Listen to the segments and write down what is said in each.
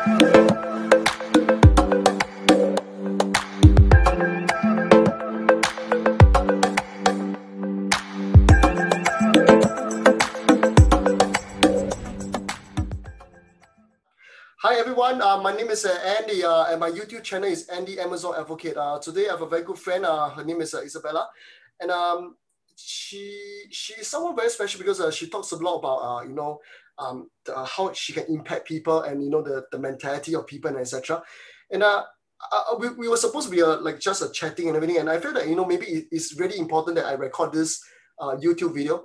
Hi everyone, my name is Andy and my YouTube channel is Andy Amazon Advocate. Today I have a very good friend, her name is Izabela, and she's someone very special because she talks a lot about how she can impact people and the mentality of people and etc. And we were supposed to be like just a chatting and everything, and I feel that maybe it's really important that I record this YouTube video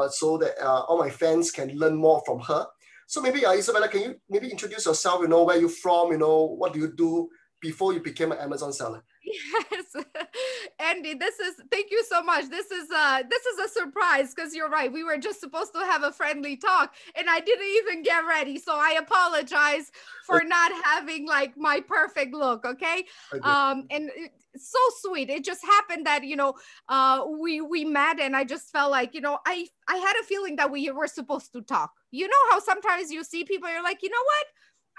so that all my fans can learn more from her. So maybe Izabela, can you maybe introduce yourself, where you're from, what do you do before you became an Amazon seller? Yes, Andy, thank you so much. This is a surprise because you're right. We were just supposed to have a friendly talk and I didn't even get ready. So I apologize for not having like my perfect look. Okay. And it's so sweet. It just happened that, we met and I just felt like, I had a feeling that we were supposed to talk. You know how sometimes you see people, you're like, you know what?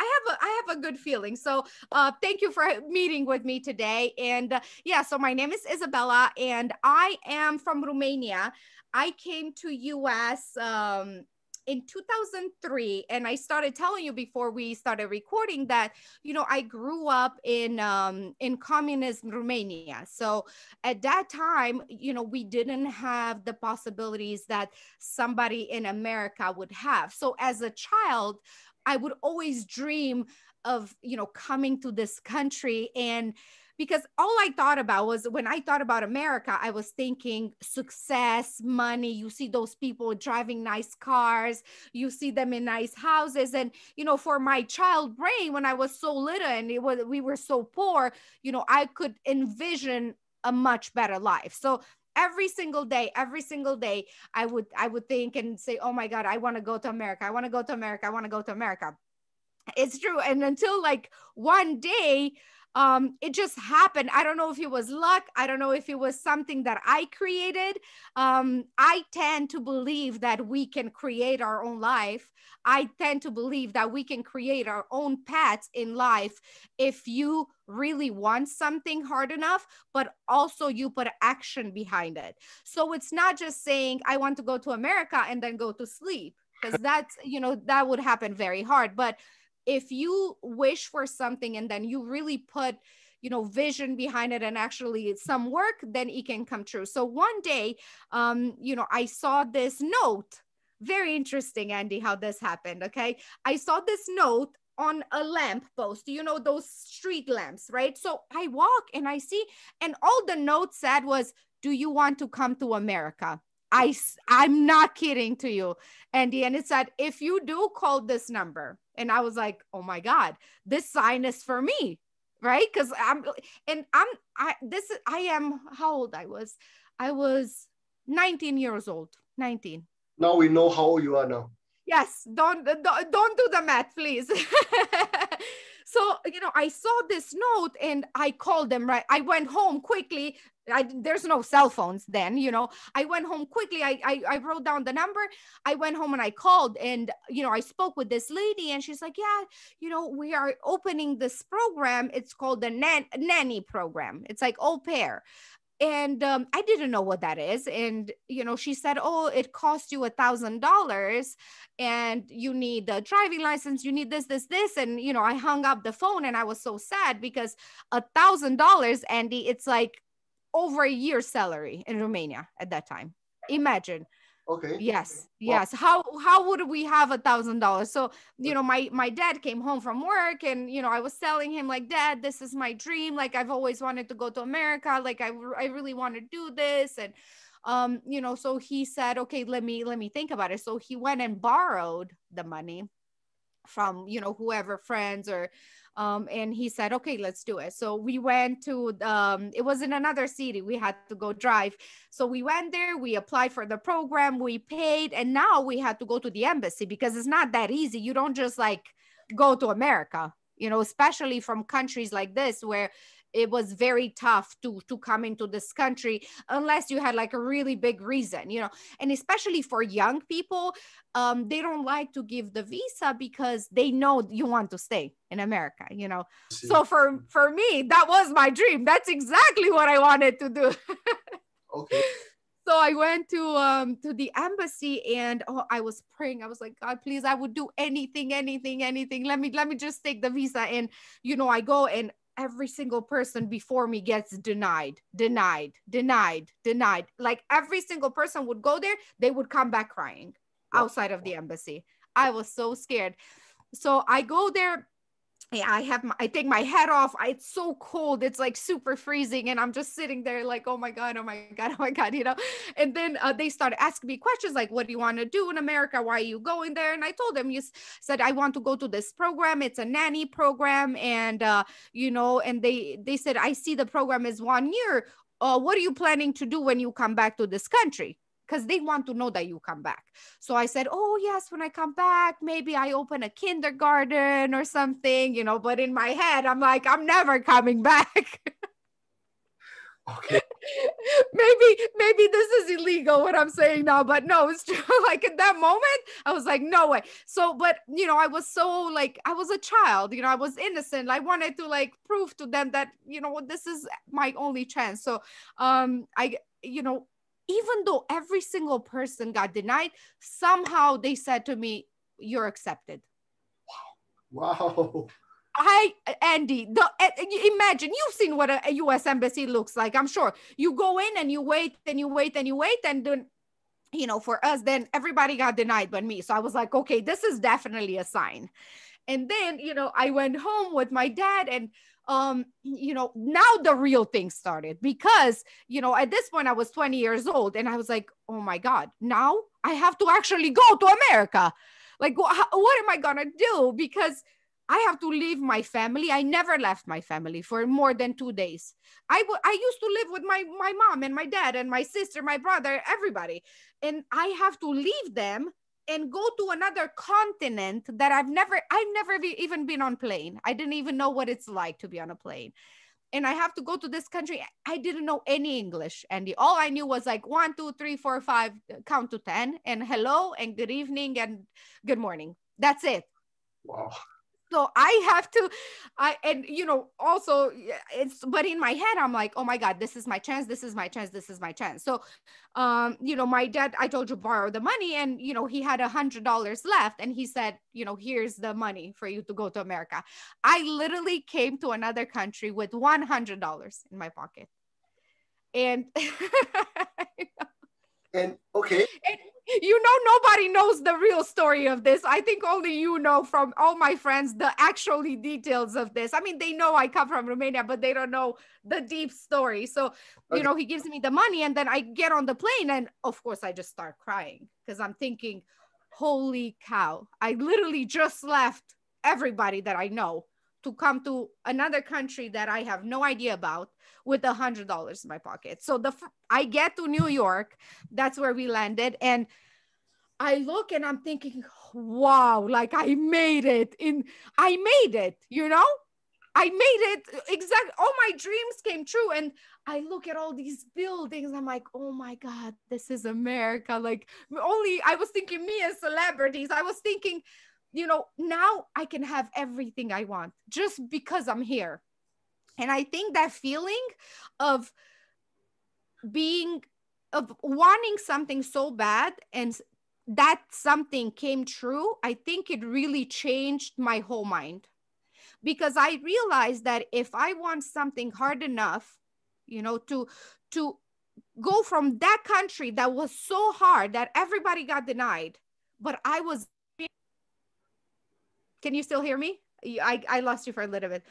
I have a good feeling. So thank you for meeting with me today. And yeah, so my name is Izabela and I am from Romania. I came to US in 2003. And I started telling you before we started recording that, I grew up in communist Romania. So at that time, we didn't have the possibilities that somebody in America would have. So as a child, I would always dream of, coming to this country. And because all I thought about was when I thought about America, I was thinking success, money. You see those people driving nice cars, you see them in nice houses. And, for my child brain, when I was so little and we were so poor, I could envision a much better life. So every single day, I would think and say, oh my God, I want to go to America. I want to go to America. I want to go to America. It's true. And until like one day, it just happened. I don't know if it was luck. I don't know if it was something that I created. I tend to believe that we can create our own life. I tend to believe that we can create our own paths in life if you really want something hard enough, but also you put action behind it. So it's not just saying, I want to go to America and then go to sleep, because that's, that would happen very hard. But if you wish for something and then you really put, vision behind it and actually some work, then it can come true. So one day, I saw this note. Very interesting, Andy, how this happened. Okay. I saw this note on a lamp post, those street lamps, right? So I walk and I see, and all the note said was, do you want to come to America? I'm not kidding to you, Andy. And it said, if you do, call this number. And I was like, oh my God, this sign is for me, right? Because how old I was? I was 19 years old, 19. Now we know how old you are now. Yes, don't do the math, please. So, I saw this note and I called them, right? I went home quickly. There's no cell phones then, I went home quickly. I wrote down the number. I went home and I called and, I spoke with this lady and she's like, yeah, we are opening this program. It's called the nanny program. It's like au pair. And I didn't know what that is. And, she said, oh, it costs you $1,000 and you need a driving license. You need this. And, I hung up the phone and I was so sad because $1,000, Andy, it's like over a year's salary in Romania at that time. Imagine. Okay. Yes. How would we have $1,000? So, my dad came home from work and, I was telling him like, Dad, this is my dream. Like I've always wanted to go to America. Like I really want to do this. And, so he said, okay, let me think about it. So he went and borrowed the money from, whoever, friends or, and he said, okay, let's do it. So we went to, it was in another city. We had to go drive. So we went there, we applied for the program, we paid, and now we had to go to the embassy because it's not that easy. You don't just like go to America, especially from countries like this where it was very tough to come into this country unless you had like a really big reason, you know, and especially for young people, they don't like to give the visa because they know you want to stay in America, you know. So for me, that was my dream. That's exactly what I wanted to do. Okay. So I went to the embassy, and I was praying. I was like, God, please, I would do anything. Let me just take the visa. And, you know, I go, and every single person before me gets denied. Like every single person would go there, they would come back crying outside of the embassy. I was so scared. So I go there. I take my hat off. It's so cold. It's like super freezing. And I'm just sitting there like, oh my God, you know? And then they started asking me questions like, what do you want to do in America? Why are you going there? And I told them, you said, I want to go to this program. It's a nanny program. And, you know, and they said, I see the program is 1 year. What are you planning to do when you come back to this country? Because they want to know that you come back. So I said, oh yes, when I come back, maybe I open a kindergarten or something, you know, but in my head, I'm like, I'm never coming back. Okay. maybe this is illegal what I'm saying now, but no, it's true. Like at that moment, I was like, no way. So, but you know, I was so like, I was a child, you know, I was innocent. I wanted to like prove to them that, you know, this is my only chance. So, you know, even though every single person got denied, somehow they said to me, you're accepted. Wow. Andy, imagine, you've seen what a U.S. embassy looks like, I'm sure. You go in and you wait and you wait and you wait. And then, you know, for us, then everybody got denied but me. So I was like, okay, this is definitely a sign. And then, you know, I went home with my dad, and you know, now the real thing started, because, you know, at this point I was 20 years old, and I was like, oh my God, now I have to actually go to America. Like, what am I gonna do? Because I have to leave my family. I never left my family for more than 2 days. I used to live with my mom and my dad and my sister, my brother, everybody. And I have to leave them and go to another continent that I've never even been on plane. I didn't even know what it's like to be on a plane. And I have to go to this country. I didn't know any English, Andy. All I knew was like 1, 2, 3, 4, 5, count to 10, and hello and good evening and good morning. That's it. Wow. So I have to, and you know, also but in my head, I'm like, oh my God, this is my chance. This is my chance. This is my chance. So, you know, my dad, I told you, borrowed the money, and, you know, he had $100 left, and he said, you know, here's the money for you to go to America. I literally came to another country with $100 in my pocket. And, and okay. And, you know, nobody knows the real story of this. I think only you know from all my friends the actually details of this. I mean, they know I come from Romania, but they don't know the deep story. So, you know, he gives me the money, and then I get on the plane, and of course I just start crying, because I'm thinking, holy cow, I literally just left everybody that I know to come to another country that I have no idea about with $100 in my pocket. So I get to New York, that's where we landed, and I look and I'm thinking, wow, like I made it, you know? I made it exactly. All my dreams came true. And I look at all these buildings. I'm like, oh my God, this is America. Like, I was thinking me as celebrities. I was thinking, you know, now I can have everything I want just because I'm here. And I think that feeling of wanting something so bad, and that something came true, I think it really changed my whole mind. Because I realized that if I want something hard enough, you know, to go from that country that was so hard that everybody got denied, but I was. Can you still hear me? I lost you for a little bit.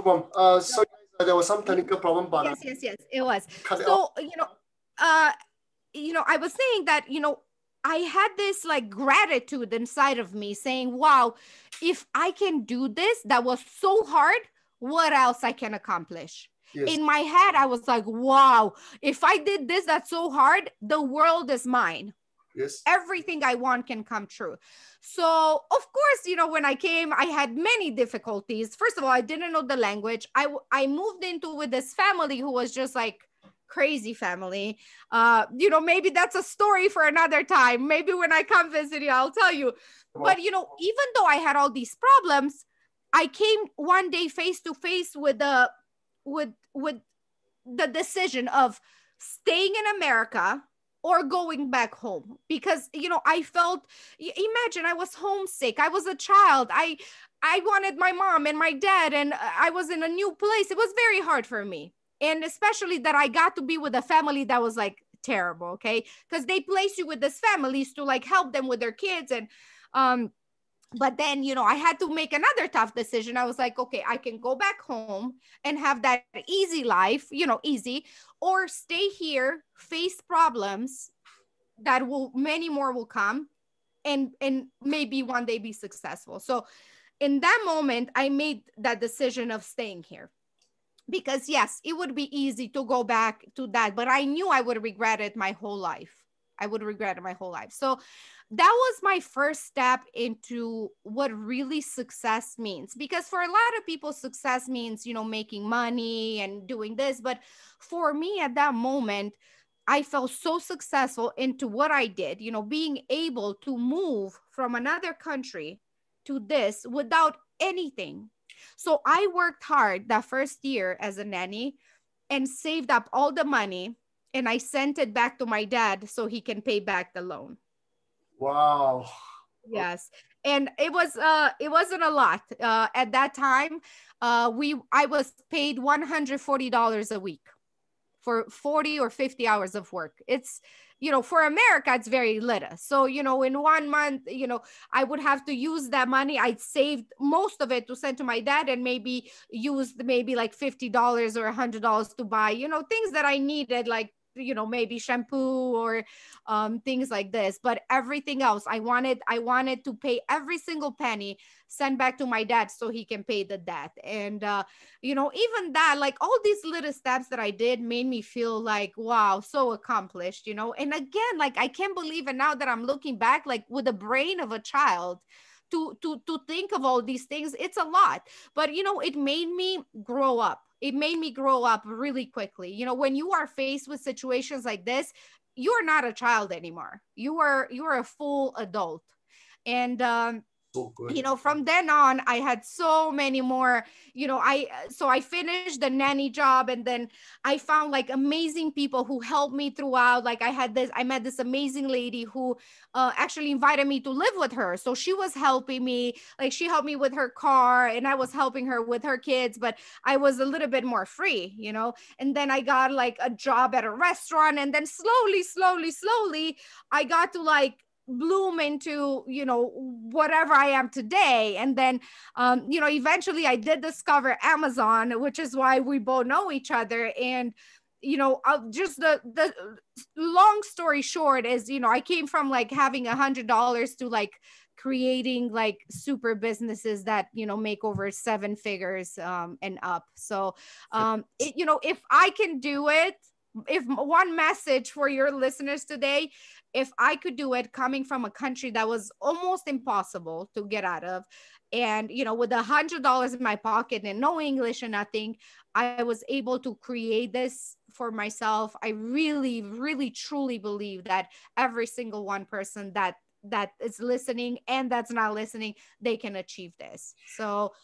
So there was some technical problem, but yes, it was. So, you know, I was saying that, you know, I had this like gratitude inside of me saying, wow, if I can do this, that was so hard, what else I can accomplish? Yes. In my head, I was like, wow, if I did this, that's so hard, the world is mine. Yes. Everything I want can come true. So of course, you know, when I came, I had many difficulties. First of all, I didn't know the language. I moved into with this family who was just like crazy family. You know, maybe that's a story for another time. Maybe when I come visit you, I'll tell you. But you know, even though I had all these problems, I came one day face to face with the decision of staying in America or going back home, because you know, I felt, imagine, I was homesick. I was a child. I wanted my mom and my dad, and I was in a new place. It was very hard for me, and especially that I got to be with a family that was like terrible, okay, because they place you with these families to like help them with their kids. And but then, you know, I had to make another tough decision. I was like, okay, I can go back home and have that easy life, you know, easy, or stay here, face problems that many more will come, and maybe one day be successful. So in that moment, I made that decision of staying here, because yes, it would be easy to go back to that, but I knew I would regret it my whole life. I would regret it my whole life. So that was my first step into what really success means. Because for a lot of people, success means, you know, making money and doing this. But for me at that moment, I felt so successful into what I did, you know, being able to move from another country to this without anything. So I worked hard that first year as a nanny and saved up all the money, and I sent it back to my dad so he can pay back the loan. Wow. Yes. And it wasn't a lot. At that time, I was paid $140 a week for 40 or 50 hours of work. It's, you know, for America, it's very little. So, you know, in 1 month, you know, I would have to use that money. I'd saved most of it to send to my dad, and maybe used maybe like $50 or $100 to buy, you know, things that I needed, like, you know, maybe shampoo or things like this. But everything else, I wanted to pay every single penny, send back to my dad so he can pay the debt. And you know, even that, like all these little steps that I did made me feel like, wow, so accomplished, you know. And again, like, I can't believe it now that I'm looking back, like with the brain of a child, to think of all these things. It's a lot, but you know, it made me grow up. It made me grow up really quickly. You know, when you are faced with situations like this, you're not a child anymore. You are a full adult. And So good. you know, from then on, I had so many more, you know, I finished the nanny job, and then I found like amazing people who helped me throughout. Like I met this amazing lady who actually invited me to live with her. So she was helping me, like she helped me with her car, and I was helping her with her kids, but I was a little bit more free, you know. And then I got like a job at a restaurant, and then slowly, I got to like bloom into, you know, whatever I am today. And then you know, eventually I did discover Amazon, which is why we both know each other. And you know, just the long story short is, you know, I came from like having $100 to like creating like super businesses that, you know, make over 7 figures and up. So you know, if I can do it, if one message for your listeners today, if I could do it coming from a country that was almost impossible to get out of, and, you know, with $100 in my pocket and no English and nothing, I was able to create this for myself. I really, truly believe that every single one person that is listening and that's not listening, they can achieve this. So,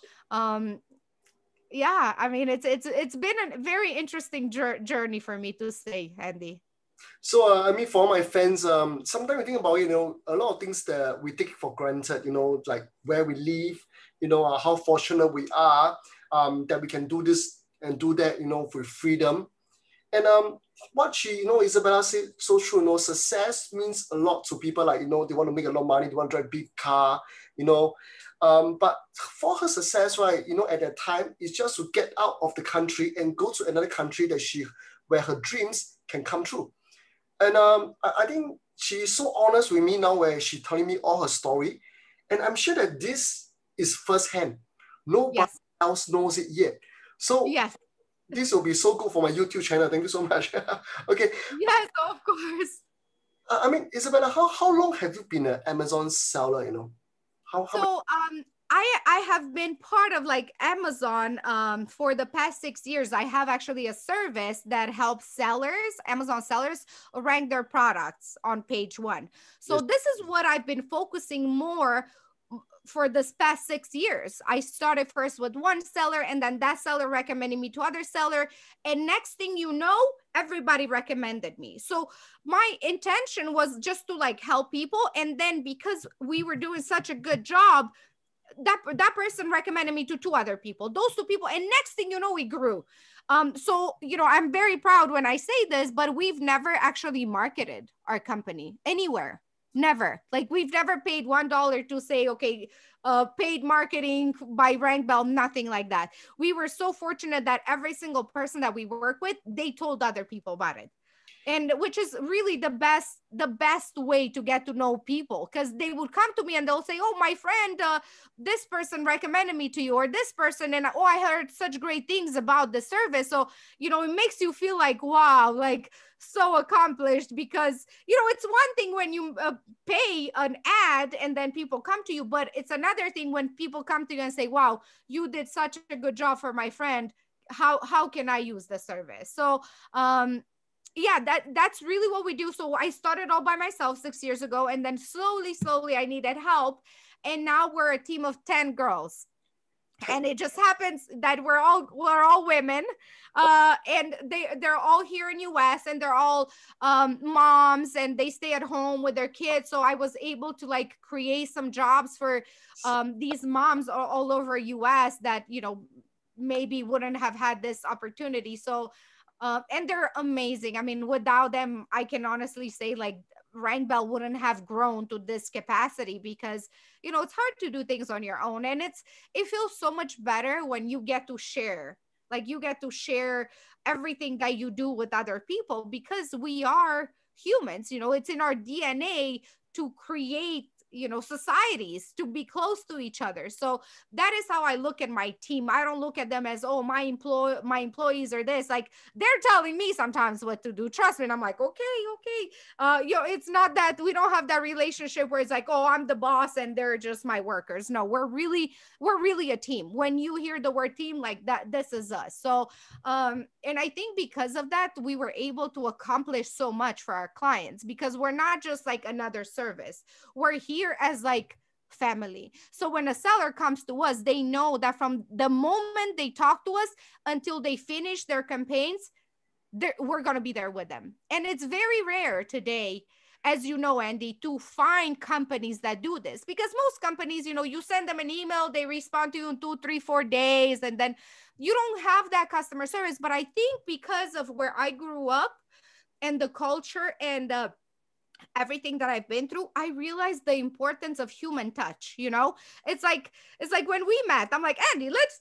yeah, I mean, it's been a very interesting journey for me to say, Andy. So, I mean, for my fans, sometimes we think about, you know, a lot of things that we take for granted, you know, like where we live, you know, how fortunate we are that we can do this and do that, you know, with freedom. And what she, you know, Izabela said so true, you know, success means a lot to people. Like, you know, they want to make a lot of money, they want to drive a big car, you know. But for her success, right, you know, at that time, it's just to get out of the country and go to another country where her dreams can come true. And I think she's so honest with me now, where she's telling me all her story. And I'm sure that this is firsthand. Nobody else knows it yet. So yes, this will be so good for my YouTube channel. Thank you so much. Okay. Yes, of course. I mean, Izabela, how long have you been an Amazon seller, you know? I have been part of like Amazon for the past 6 years. I have actually a service that helps sellers, Amazon sellers, rank their products on page 1. So Yes. this is what I've been focusing more for this past 6 years. I started first with one seller, and then that seller recommended me to other seller. And next thing you know, everybody recommended me. So my intention was just to like help people. And then because we were doing such a good job, that person recommended me to 2 other people, those 2 people. And next thing you know, we grew. So, you know, I'm very proud when I say this, but we've never actually marketed our company anywhere. Never. Like we've never paid $1 to say, okay, paid marketing by Rankbell, nothing like that. We were so fortunate that every single person that we work with, they told other people about it. And which is really the best way to get to know people, because they would come to me and they'll say, oh, my friend, this person recommended me to you, or this person, and oh, I heard such great things about the service. So, you know, it makes you feel like, wow, like so accomplished, because, you know, it's one thing when you pay an ad and then people come to you, but it's another thing when people come to you and say, wow, you did such a good job for my friend. How can I use the service? So, yeah, that's really what we do. So I started all by myself 6 years ago, and then slowly I needed help. And now we're a team of 10 girls. And it just happens that we're all women, and they're all here in US, and they're all moms, and they stay at home with their kids. So I was able to like create some jobs for these moms all over US that, you know, maybe wouldn't have had this opportunity. So and they're amazing. I mean, without them, I can honestly say like Rankbell wouldn't have grown to this capacity, because, you know, it's hard to do things on your own. And it feels so much better when you get to share, like you get to share everything that you do with other people, because we are humans, you know, it's in our DNA to create, you know, societies, to be close to each other. So that is how I look at my team. I don't look at them as, oh, my employees are this, like they're telling me sometimes what to do, trust me. And I'm like, okay. You know, it's not that we don't have that relationship where it's like, oh, I'm the boss and they're just my workers. No, we're really a team. When you hear the word team, like that, this is us. So and I think because of that, we were able to accomplish so much for our clients, because we're not just like another service. We're here as like family. So when a seller comes to us, they know that from the moment they talk to us until they finish their campaigns, we're going to be there with them. And it's very rare today, as you know, Andy, to find companies that do this, because most companies, you know, you send them an email, they respond to you in 2, 3, 4 days, and then you don't have that customer service. But I think because of where I grew up and the culture and everything that I've been through, I realized the importance of human touch. You know, it's like when we met, I'm like, Andy, let's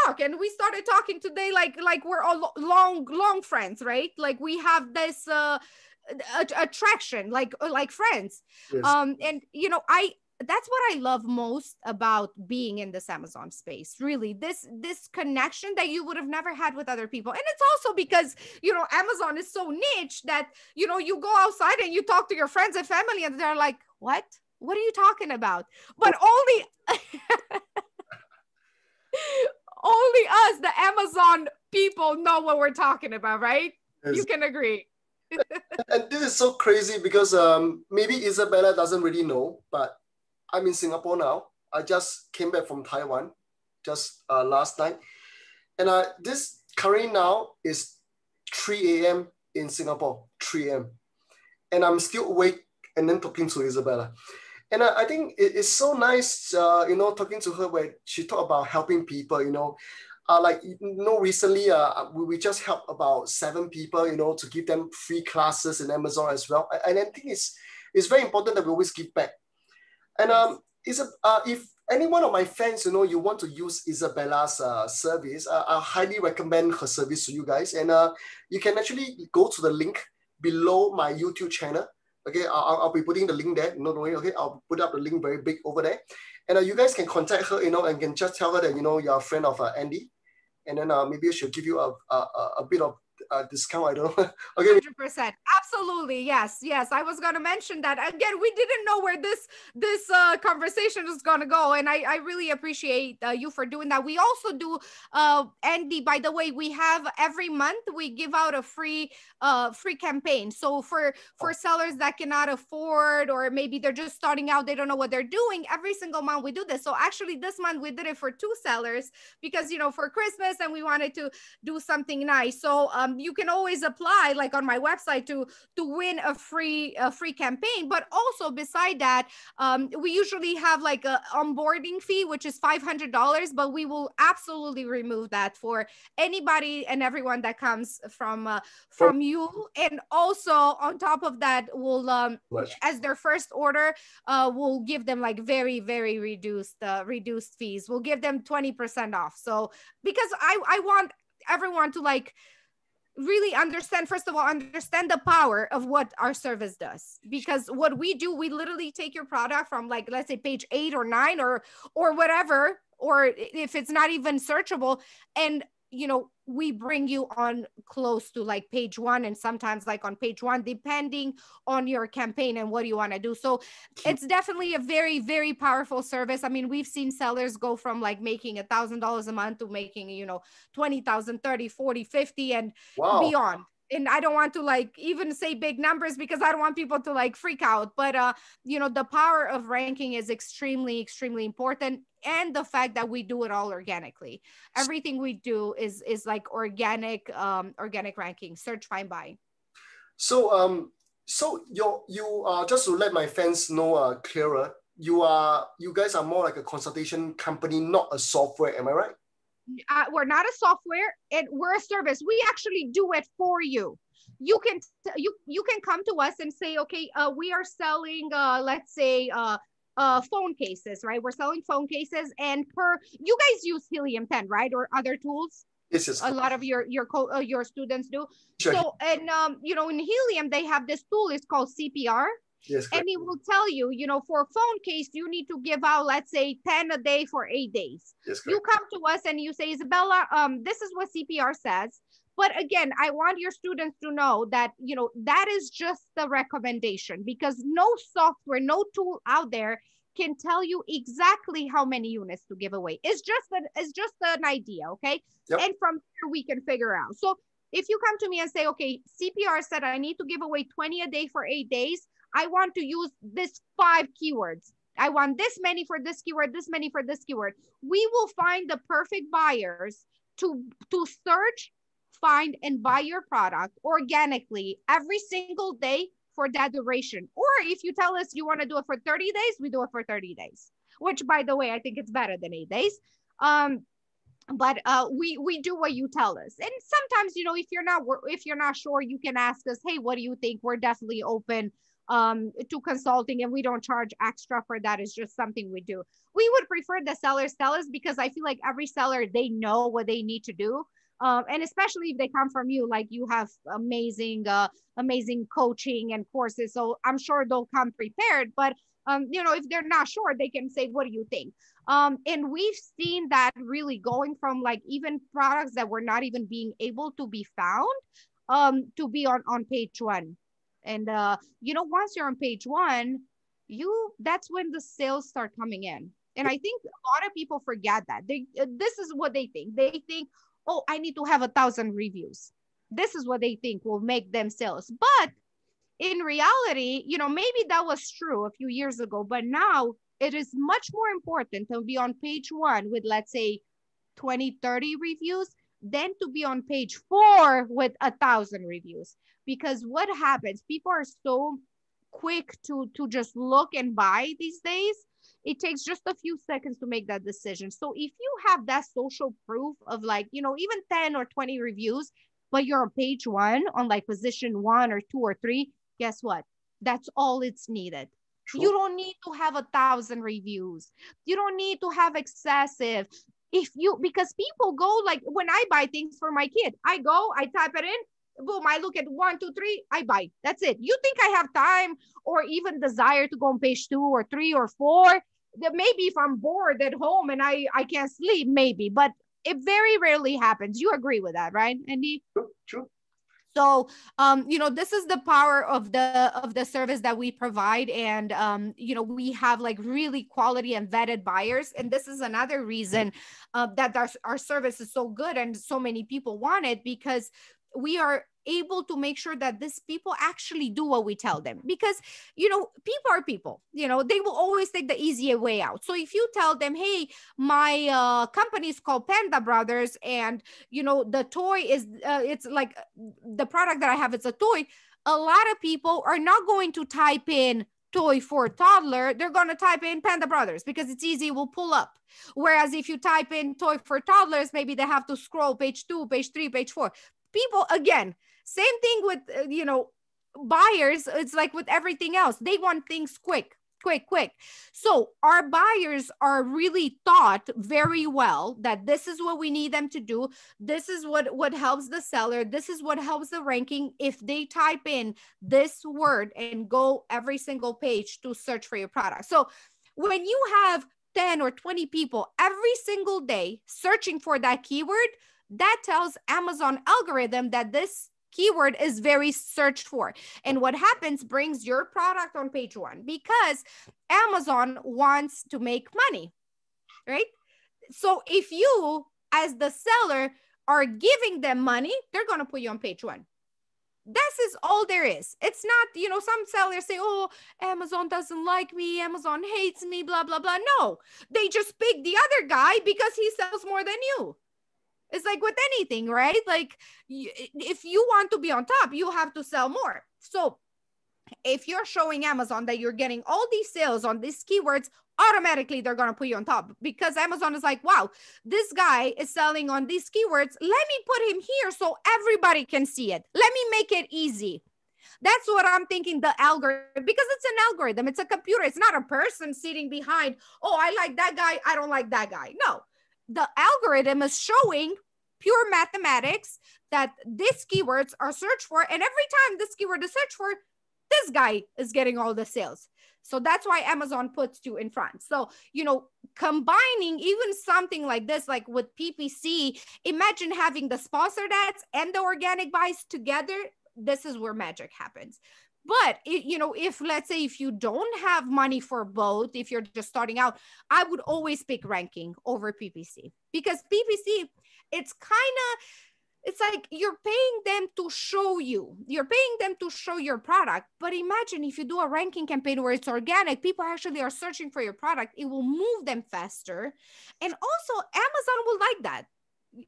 talk. And we started talking today, like we're all long friends, right? Like we have this attraction, like friends. Yes. And you know, that's what I love most about being in this Amazon space, really, this connection that you would have never had with other people. And it's also because, you know, Amazon is so niche that, you know, you go outside and you talk to your friends and family and they're like, what are you talking about? But only us, the Amazon people, know what we're talking about, right? Yes. You can agree. And this is so crazy because maybe Izabela doesn't really know, but I'm in Singapore now. I just came back from Taiwan just last night. And this currently now is 3 a.m. in Singapore, 3 a.m. And I'm still awake and then talking to Izabela. And I think it's so nice, you know, talking to her where she talked about helping people, you know. Like, you know, recently we just helped about 7 people, you know, to give them free classes in Amazon as well. And I think it's very important that we always give back. And if any one of my fans, you know, you want to use Izabela's service, I highly recommend her service to you guys. And you can actually go to the link below my YouTube channel. Okay, I'll be putting the link there. No worry. Okay, I'll put up the link very big over there. And you guys can contact her, you know, and can just tell her that, you know, you're a friend of Andy. And then maybe she'll give you a bit of discount? I don't know. Okay. 100%. Absolutely. Yes. Yes. I was going to mention that again. We didn't know where this conversation was going to go. And I really appreciate you for doing that. We also do, Andy, by the way, we have every month we give out a free campaign. So for sellers that cannot afford, or maybe they're just starting out, they don't know what they're doing, every single month we do this. So actually this month we did it for 2 sellers because, for Christmas, and we wanted to do something nice. So you can always apply like on my website to win a free campaign. But also beside that, we usually have like a onboarding fee, which is $500, but we will absolutely remove that for anybody and everyone that comes from you. And also on top of that, we'll as their first order, we'll give them like very, very reduced fees. We'll give them 20% off. So because I want everyone to like really understand, first of all, understand the power of what our service does. Because what we do, we literally take your product from like, let's say page 8 or 9 or whatever, or if it's not even searchable, and we bring you on close to like page 1, and sometimes like on page 1, depending on your campaign and what you want to do. So it's definitely a very, very powerful service. I mean, we've seen sellers go from like making $1,000 a month to making, 20,000, 30, 40, 50 and beyond. And I don't want to like even say big numbers because I don't want people to like freak out. But, the power of ranking is extremely, extremely important. And the fact that we do it all organically. Everything we do is like organic ranking, search, find, buy. So, you just to let my fans know clearer, you guys are more like a consultation company, not a software. Am I right? We're not a software, and we're a service. We actually do it for you. You can come to us and say, okay, we are selling, let's say, phone cases, right? We're selling phone cases, and you guys use Helium 10, right? Or other tools? Yes. A lot of your students do. Sure. So, and in Helium, they have this tool, it's called CPR. Yes, and it will tell you, for a phone case, you need to give out, let's say 10 a day for 8 days. Yes, you come to us and you say, Izabela, this is what CPR says. But again, I want your students to know that, that is just the recommendation, because no software, no tool out there can tell you exactly how many units to give away. It's just an idea, okay? Yep. And from there we can figure out. So if you come to me and say, okay, CPR said I need to give away 20 a day for 8 days, I want to use this 5 keywords. I want this many for this keyword, this many for this keyword. We will find the perfect buyers to search, find, and buy your product organically every single day for that duration. Or if you tell us you want to do it for 30 days, we do it for 30 days, which, by the way, I think it's better than 8 days. But we do what you tell us. And sometimes, if you're not sure, you can ask us, hey, what do you think? We're definitely open to consulting, and we don't charge extra for that. It's just something we do. We would prefer the sellers tell us, because I feel like every seller, they know what they need to do. And especially if they come from you, like you have amazing coaching and courses. So I'm sure they'll come prepared, but if they're not sure, they can say, what do you think? And we've seen that really going from like even products that were not even being able to be found to be on page 1. And, once you're on page 1, that's when the sales start coming in. And I think a lot of people forget that. This is what they think. They think, oh, I need to have 1,000 reviews. This is what they think will make them sales. But in reality, maybe that was true a few years ago, but now it is much more important to be on page 1 with, let's say, 20, 30 reviews than to be on page 4 with 1,000 reviews. Because what happens, people are so quick to just look and buy these days. It takes just a few seconds to make that decision. So if you have that social proof of like, even 10 or 20 reviews, but you're on page 1 on like position 1 or 2 or 3, guess what? That's all it's needed. True. You don't need to have 1,000 reviews. You don't need to have excessive. Because people go, like when I buy things for my kid, I go, I type it in, boom, I look at 1, 2, 3, I buy. That's it. You think I have time or even desire to go on page 2 or 3 or 4? That maybe if I'm bored at home and I can't sleep, maybe, but it very rarely happens. You agree with that, right, Andy? True. So, this is the power of the service that we provide. And, we have like really quality and vetted buyers. And this is another reason that our service is so good and so many people want it, because we are able to make sure that these people actually do what we tell them. Because, people are people, they will always take the easier way out. So if you tell them, hey, my company is called Panda Brothers, and, the toy is, it's like the product that I have, it's a toy. A lot of people are not going to type in toy for toddler. They're going to type in Panda Brothers because it's easy, it will pull up. Whereas if you type in toy for toddlers, maybe they have to scroll page 2, page 3, page 4. People, again, same thing with, buyers. It's like with everything else. They want things quick. So our buyers are really taught very well that this is what we need them to do. This is what helps the seller. This is what helps the ranking. If they type in this word and go every single page to search for your product. So when you have 10 or 20 people every single day searching for that keyword, that tells Amazon algorithm that this keyword is very searched for. And what happens, brings your product on page 1, because Amazon wants to make money, right? So if you, as the seller, are giving them money, they're going to put you on page 1. This is all there is. It's not, some sellers say, oh, Amazon doesn't like me, Amazon hates me, blah, blah, blah. No, they just pick the other guy because he sells more than you. It's like with anything, right? Like if you want to be on top, you have to sell more. So if you're showing Amazon that you're getting all these sales on these keywords, automatically they're going to put you on top, because Amazon is like, wow, this guy is selling on these keywords. Let me put him here so everybody can see it. Let me make it easy. That's what I'm thinking, the algorithm, because it's an algorithm. It's a computer. It's not a person sitting behind, oh, I like that guy, I don't like that guy. No. The algorithm is showing pure mathematics that these keywords are searched for. And every time this keyword is searched for, this guy is getting all the sales. So that's why Amazon puts you in front. So, combining even something like this, like with PPC, imagine having the sponsored ads and the organic buys together. This is where magic happens. But, if let's say, if you don't have money for both, if you're just starting out, I would always pick ranking over PPC, because PPC, it's like you're paying them to show you, you're paying them to show your product. But imagine if you do a ranking campaign where it's organic, people actually are searching for your product. It will move them faster. And also Amazon will like that.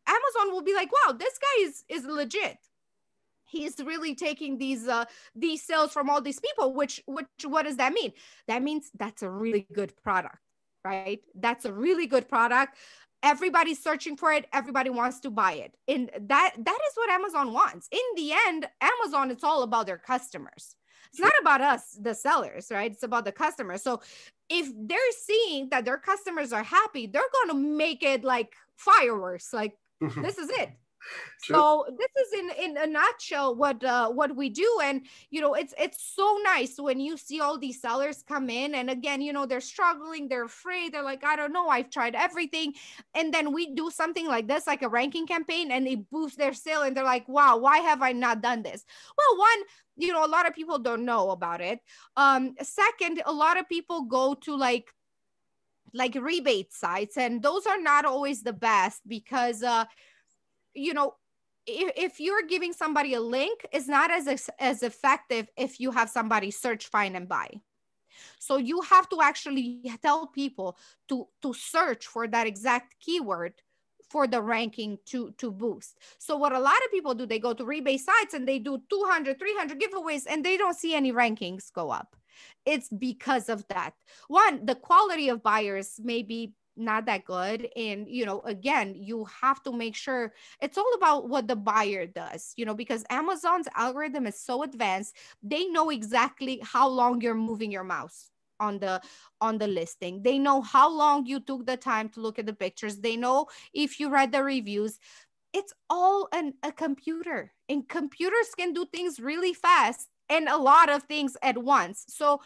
Amazon will be like, wow, this guy is legit. He's really taking these sales from all these people, which what does that mean? That means that's a really good product, right? That's a really good product. Everybody's searching for it. Everybody wants to buy it. And that is what Amazon wants. In the end, Amazon, it's all about their customers. It's not about us, the sellers, right? It's about the customers. So if they're seeing that their customers are happy, they're going to make it like fireworks. Like, this is it. True. So this is in a nutshell what we do. And it's so nice when you see all these sellers come in, and again, they're struggling, they're afraid, they're like, I don't know, I've tried everything. And then we do something like this, like a ranking campaign, and it boosts their sale, and they're like, wow, why have I not done this? Well, one, a lot of people don't know about it. Second, a lot of people go to like rebate sites, and those are not always the best, because if you're giving somebody a link, it's not as effective if you have somebody search, find, and buy. So you have to actually tell people to search for that exact keyword for the ranking to boost. So what a lot of people do, they go to rebate sites and they do 200, 300 giveaways, and they don't see any rankings go up. It's because of that. One, the quality of buyers may be not that good. And, again, you have to make sure it's all about what the buyer does, because Amazon's algorithm is so advanced. They know exactly how long you're moving your mouse on the listing. They know how long you took the time to look at the pictures. They know if you read the reviews. It's all a computer, and computers can do things really fast and a lot of things at once. So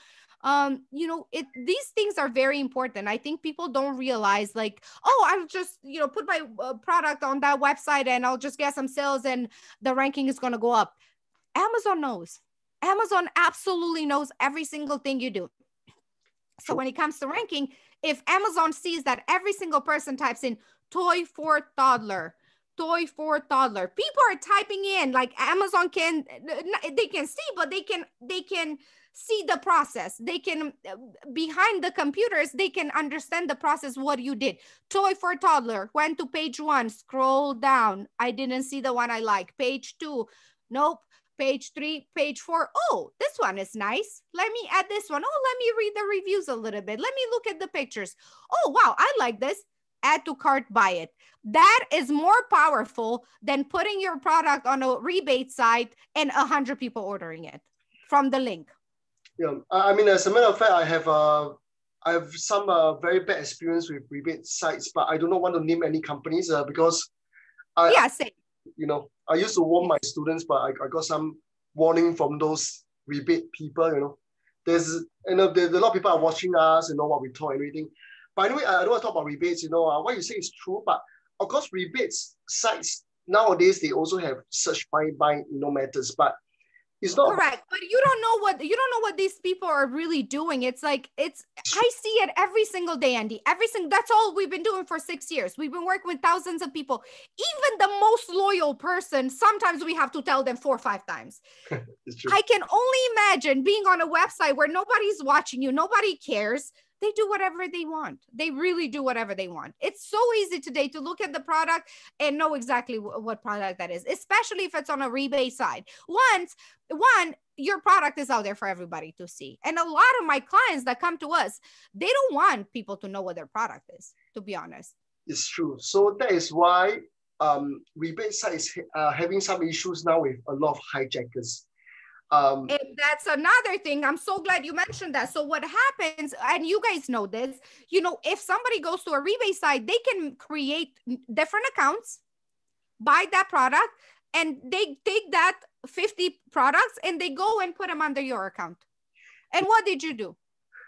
these things are very important. I think people don't realize like, oh, I'll just, put my product on that website and I'll just get some sales and the ranking is going to go up. Amazon knows. Amazon absolutely knows every single thing you do. So when it comes to ranking, if Amazon sees that every single person types in toy for toddler, people are typing in, like Amazon they can see, but they can see the process. They can, behind the computers, they can understand the process, what you did. Toy for toddler, went to page 1, scroll down. I didn't see the one I like. Page 2, nope. Page 3, page 4. Oh, this one is nice. Let me add this one. Oh, let me read the reviews a little bit. Let me look at the pictures. Oh, wow, I like this. Add to cart, buy it. That is more powerful than putting your product on a rebate site and 100 people ordering it from the link. Yeah, I mean, as a matter of fact, I have some very bad experience with rebate sites, but I do not want to name any companies because same. I used to warn my students, but I got some warning from those rebate people. There's a lot of people are watching us, what we talk and everything. But anyway, I don't want to talk about rebates. What you say is true, but of course, rebates sites nowadays they also have search by methods, but it's not correct. But you don't know what these people are really doing. I see it every single day, Andy. That's all we've been doing for 6 years. We've been working with thousands of people. Even the most loyal person, sometimes we have to tell them 4 or 5 times. I can only imagine being on a website where nobody's watching you, nobody cares. They do whatever they want. They really do whatever they want. It's so easy today to look at the product and know exactly what product that is, especially if it's on a rebate side. One, your product is out there for everybody to see. And a lot of my clients that come to us, they don't want people to know what their product is, to be honest. It's true. So that is why rebate sites are having some issues now with a lot of hijackers. And that's another thing. I'm so glad you mentioned that. So what happens, and you guys know this, if somebody goes to a rebate site, they can create different accounts, buy that product, and they take that 50 products and they go and put them under your account. And what did you do?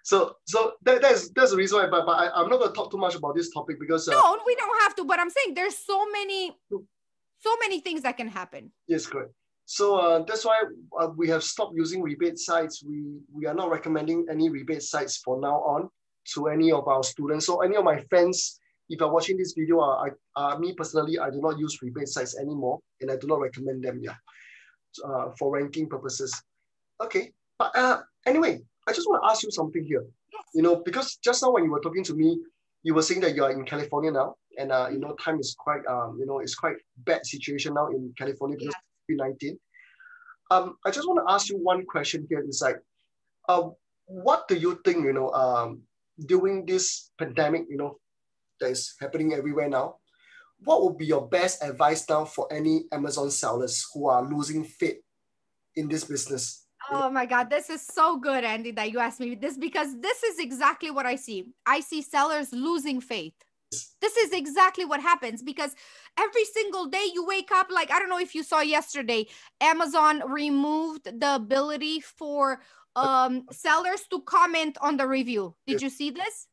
So that's the reason why, but I'm not going to talk too much about this topic because... No, we don't have to, but I'm saying there's so many things that can happen. Yes, correct. So that's why we have stopped using rebate sites. We are not recommending any rebate sites for now on to any of our students. So any of my friends, if you're watching this video, me personally, I do not use rebate sites anymore, and I do not recommend them for ranking purposes. Okay, but anyway, I just want to ask you something here. Yes. Because just now when you were talking to me, you were saying that you are in California now, and time is quite it's quite bad situation now in California because COVID-19. I just want to ask you one question here. It's like, what do you think, during this pandemic, that is happening everywhere now, what would be your best advice now for any Amazon sellers who are losing faith in this business? Oh my God, this is so good, Andy, that you asked me this, because this is exactly what I see. I see sellers losing faith. This is exactly what happens, because every single day you wake up, like, I don't know if you saw yesterday, Amazon removed the ability for sellers to comment on the review. Did you see this?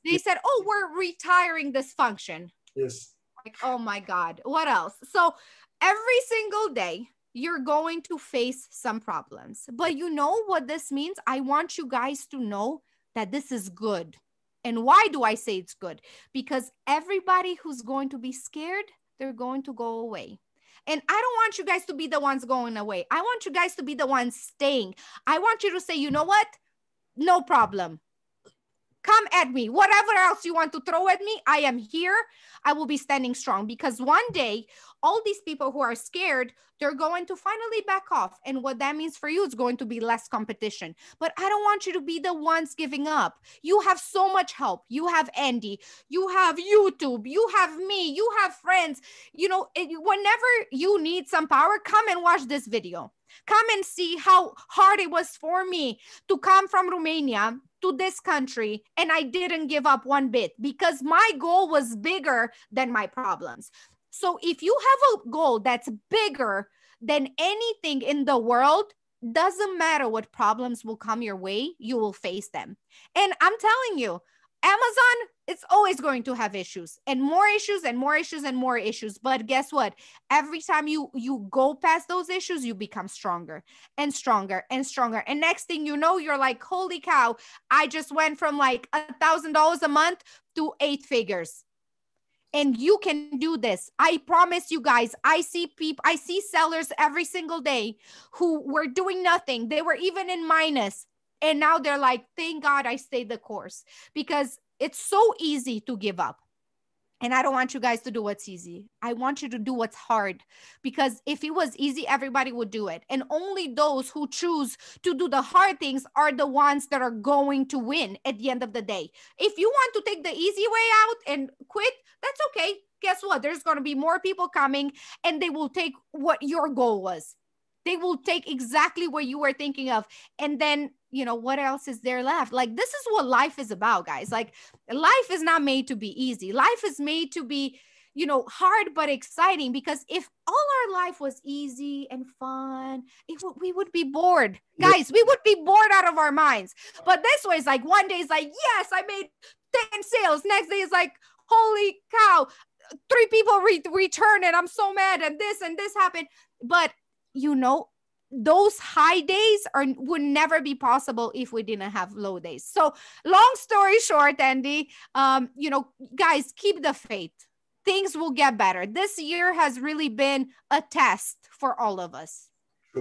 They said, oh, we're retiring this function. Yes. Like, oh my God, what else? So every single day you're going to face some problems, but you know what this means? I want you guys to know that this is good. And why do I say it's good? Because everybody who's going to be scared, they're going to go away. And I don't want you guys to be the ones going away. I want you guys to be the ones staying. I want you to say, you know what? No problem. Come at me. Whatever else you want to throw at me, I am here. I will be standing strong, because one day, all these people who are scared, they're going to finally back off. And what that means for you is going to be less competition. But I don't want you to be the ones giving up. You have so much help. You have Andy. You have YouTube. You have me. You have friends. Whenever you need some power, come and watch this video. Come and see how hard it was for me to come from Romania to this country. And I didn't give up one bit, because my goal was bigger than my problems. So if you have a goal that's bigger than anything in the world, doesn't matter what problems will come your way, you will face them. And I'm telling you, Amazon, it's always going to have issues and more issues and more issues and more issues. But guess what? Every time you go past those issues, you become stronger and stronger and stronger. And next thing you know, you're like, holy cow, I just went from like $1,000 a month to 8 figures. And you can do this. I promise you guys, I see sellers every single day who were doing nothing. They were even in minus. And now they're like, thank God I stayed the course, because it's so easy to give up. And I don't want you guys to do what's easy. I want you to do what's hard, because if it was easy, everybody would do it. And only those who choose to do the hard things are the ones that are going to win at the end of the day. If you want to take the easy way out and quit, that's okay. Guess what? There's going to be more people coming, and they will take what your goal was. They will take exactly what you were thinking of. And then, you know, what else is there left? Like, this is what life is about, guys. Like, life is not made to be easy. Life is made to be, you know, hard, but exciting. Because if all our life was easy and fun, we would be bored. Guys, we would be bored out of our minds. But this way is like, one day is like, yes, I made 10 sales. Next day is like, holy cow, 3 people return and I'm so mad, and this happened. But you know, those high days would never be possible if we didn't have low days. So long story short, Andy, you know, guys, keep the faith. Things will get better. This year has really been a test for all of us,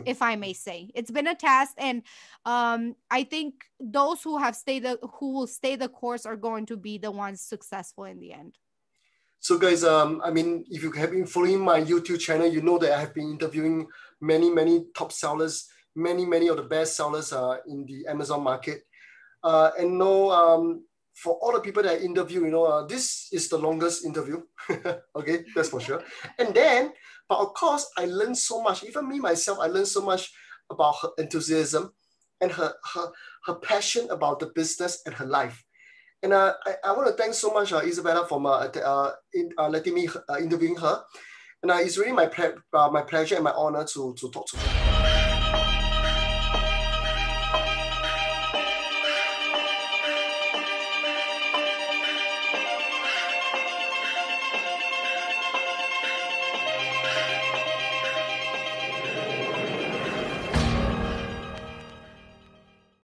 if I may say. It's been a test. And I think those who will stay the course are going to be the ones successful in the end. So guys, I mean, if you have been following my YouTube channel, you know that I have been interviewing many top sellers, many of the best sellers in the Amazon market. And for all the people that I interview, you know, this is the longest interview. Okay, that's for sure. And then, but of course, I learned so much. Even me, myself, I learned so much about her enthusiasm and her passion about the business and her life. And I want to thank so much Izabela for letting me interviewing her. And it's really my pleasure and my honor to talk to her.